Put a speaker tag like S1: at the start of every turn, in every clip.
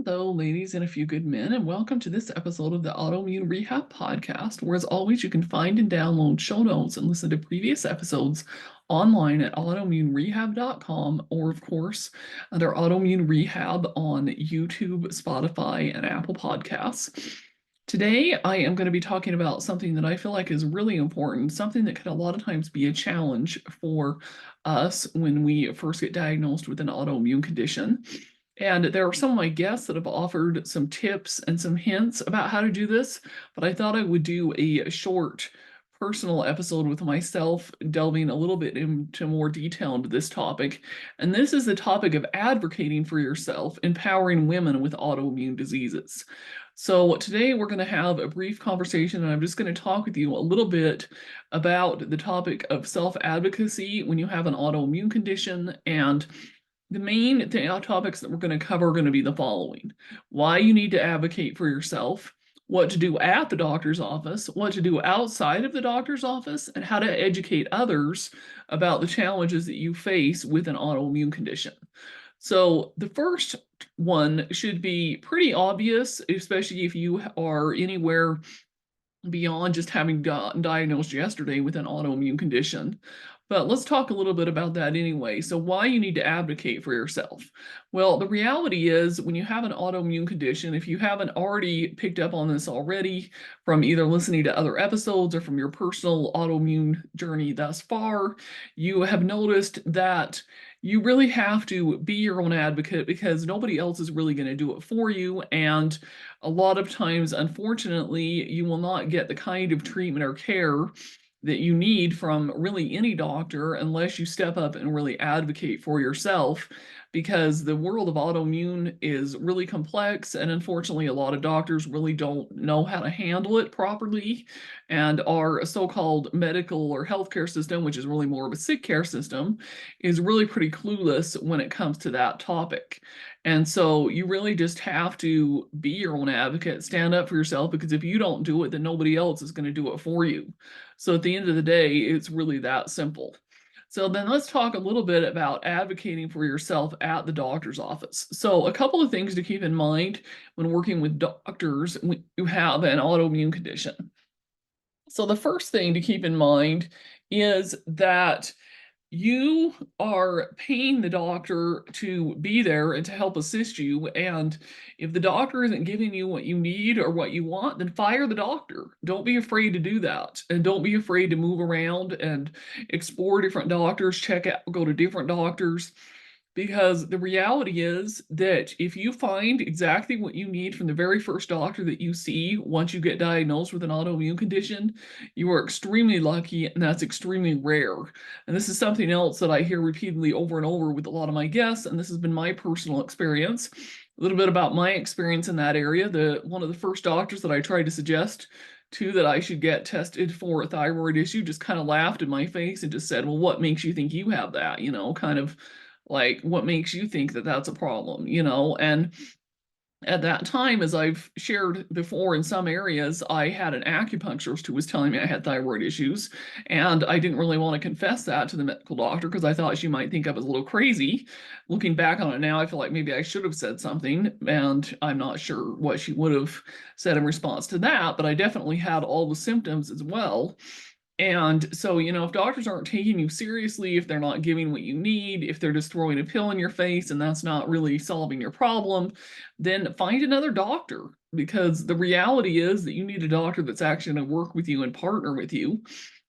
S1: Hello, ladies and a few good men, and welcome to this episode of the Autoimmune Rehab Podcast, where, as always, you can find and download show notes and listen to previous episodes online at autoimmunerehab.com or, of course, under Autoimmune Rehab on YouTube, Spotify, and Apple Podcasts. Today, I am going to be talking about something that I feel like is really important, something that can a lot of times be a challenge for us when we first get diagnosed with an autoimmune condition. And there are some of my guests that have offered some tips and some hints about how to do this, but I thought I would do a short personal episode with myself, delving a little bit into more detail into this topic. And this is the topic of advocating for yourself, empowering women with autoimmune diseases. So today we're going to have a brief conversation, and I'm just going to talk with you a little bit about the topic of self-advocacy when you have an autoimmune condition. And the main topics that we're going to cover are going to be the following: why you need to advocate for yourself, what to do at the doctor's office, what to do outside of the doctor's office, and how to educate others about the challenges that you face with an autoimmune condition. So the first one should be pretty obvious, especially if you are anywhere beyond just having diagnosed yesterday with an autoimmune condition. But let's talk a little bit about that anyway. So why you need to advocate for yourself? Well, the reality is when you have an autoimmune condition, if you haven't already picked up on this already from either listening to other episodes or from your personal autoimmune journey thus far, you have noticed that you really have to be your own advocate because nobody else is really going to do it for you. And a lot of times, unfortunately, you will not get the kind of treatment or care that you need from really any doctor unless you step up and really advocate for yourself, because the world of autoimmune is really complex, and unfortunately a lot of doctors really don't know how to handle it properly, and our so-called medical or healthcare system, which is really more of a sick care system, is really pretty clueless when it comes to that topic. And so you really just have to be your own advocate, stand up for yourself, because if you don't do it, then nobody else is going to do it for you. So at the end of the day, it's really that simple. So then let's talk a little bit about advocating for yourself at the doctor's office. So a couple of things to keep in mind when working with doctors when you have an autoimmune condition. So the first thing to keep in mind is that you are paying the doctor to be there and to help assist you. And if the doctor isn't giving you what you need or what you want, then fire the doctor. Don't be afraid to do that. And don't be afraid to move around and explore different doctors, check out, go to different doctors. Because the reality is that if you find exactly what you need from the very first doctor that you see once you get diagnosed with an autoimmune condition, you are extremely lucky, and that's extremely rare. And this is something else that I hear repeatedly over and over with a lot of my guests, and this has been my personal experience. A little bit about my experience in that area. One of the first doctors that I tried to suggest to that I should get tested for a thyroid issue just kind of laughed in my face and just said, "Well, what makes you think you have that?" Kind of like, what makes you think that that's a problem? And at that time, as I've shared before in some areas, I had an acupuncturist who was telling me I had thyroid issues, and I didn't really want to confess that to the medical doctor because I thought she might think I was a little crazy. Looking back on it now, I feel like maybe I should have said something, and I'm not sure what she would have said in response to that, but I definitely had all the symptoms as well. And so, if doctors aren't taking you seriously, if they're not giving what you need, if they're just throwing a pill in your face and that's not really solving your problem, then find another doctor, because the reality is that you need a doctor that's actually going to work with you and partner with you.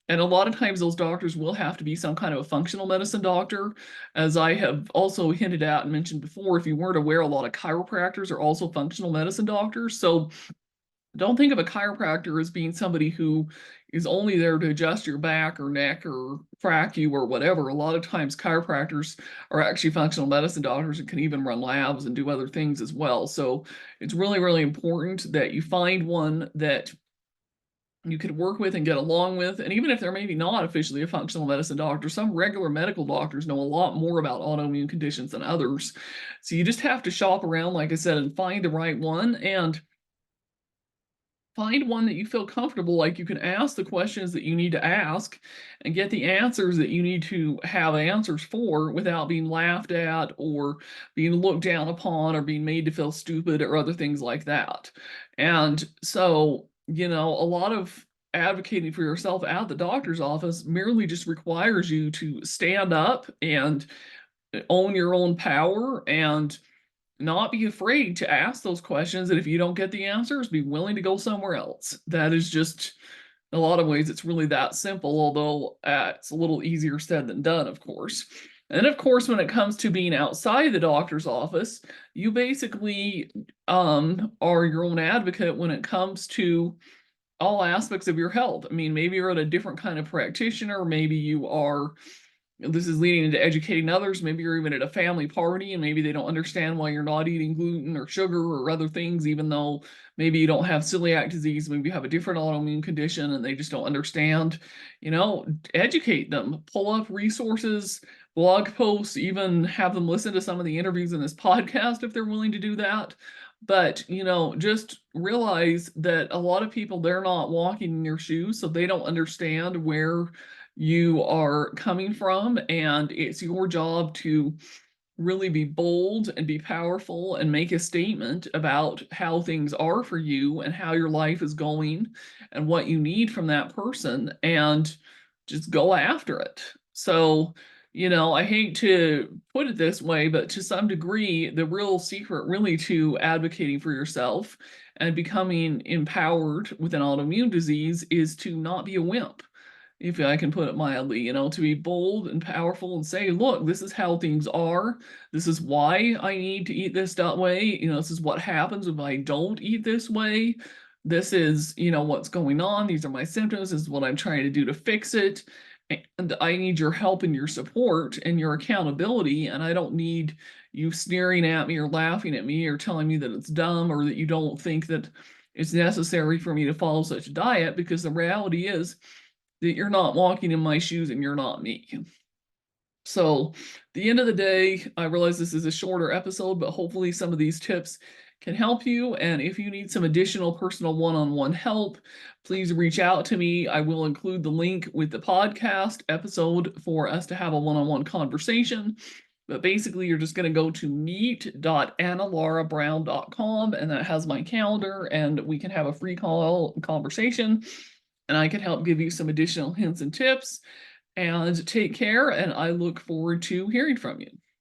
S1: And a lot of times those doctors will have to be some kind of a functional medicine doctor. As I have also hinted at and mentioned before, if you weren't aware, a lot of chiropractors are also functional medicine doctors. So don't think of a chiropractor as being somebody who is only there to adjust your back or neck or frack you or whatever. A lot of times chiropractors are actually functional medicine doctors and can even run labs and do other things as well. So it's really, really important that you find one that you could work with and get along with. And even if they're maybe not officially a functional medicine doctor, some regular medical doctors know a lot more about autoimmune conditions than others. So you just have to shop around, like I said, and find the right one. And find one that you feel comfortable, like you can ask the questions that you need to ask and get the answers that you need to have answers for without being laughed at or being looked down upon or being made to feel stupid or other things like that. And so, a lot of advocating for yourself at the doctor's office merely just requires you to stand up and own your own power and not be afraid to ask those questions. And if you don't get the answers, be willing to go somewhere else. That is just, in a lot of ways, it's really that simple, although it's a little easier said than done, of course. And of course, when it comes to being outside the doctor's office, you basically are your own advocate when it comes to all aspects of your health. I mean, maybe you're at a different kind of practitioner, maybe you are this is leading into educating others. Maybe you're even at a family party and maybe they don't understand why you're not eating gluten or sugar or other things, even though maybe you don't have celiac disease, maybe you have a different autoimmune condition and they just don't understand. Educate them, pull up resources, blog posts, even have them listen to some of the interviews in this podcast if they're willing to do that. But, just realize that a lot of people, they're not walking in your shoes, so they don't understand where you are coming from. And it's your job to really be bold and be powerful and make a statement about how things are for you and how your life is going and what you need from that person and just go after it. So, I hate to put it this way, but to some degree, the real secret really to advocating for yourself and becoming empowered with an autoimmune disease is to not be a wimp, if I can put it mildly, to be bold and powerful and say, look, this is how things are. This is why I need to eat this that way. This is what happens if I don't eat this way. This is, what's going on. These are my symptoms. This is what I'm trying to do to fix it. And I need your help and your support and your accountability. And I don't need you sneering at me or laughing at me or telling me that it's dumb or that you don't think that it's necessary for me to follow such a diet, because the reality is that you're not walking in my shoes and you're not me. So, at the end of the day, I realize this is a shorter episode, but hopefully some of these tips can help you. And if you need some additional personal one-on-one help, please reach out to me. I will include the link with the podcast episode for us to have a one-on-one conversation. But basically, you're just going to go to meet.analarabrown.com, and that has my calendar, and we can have a free call conversation, and I can help give you some additional hints and tips. And take care, and I look forward to hearing from you.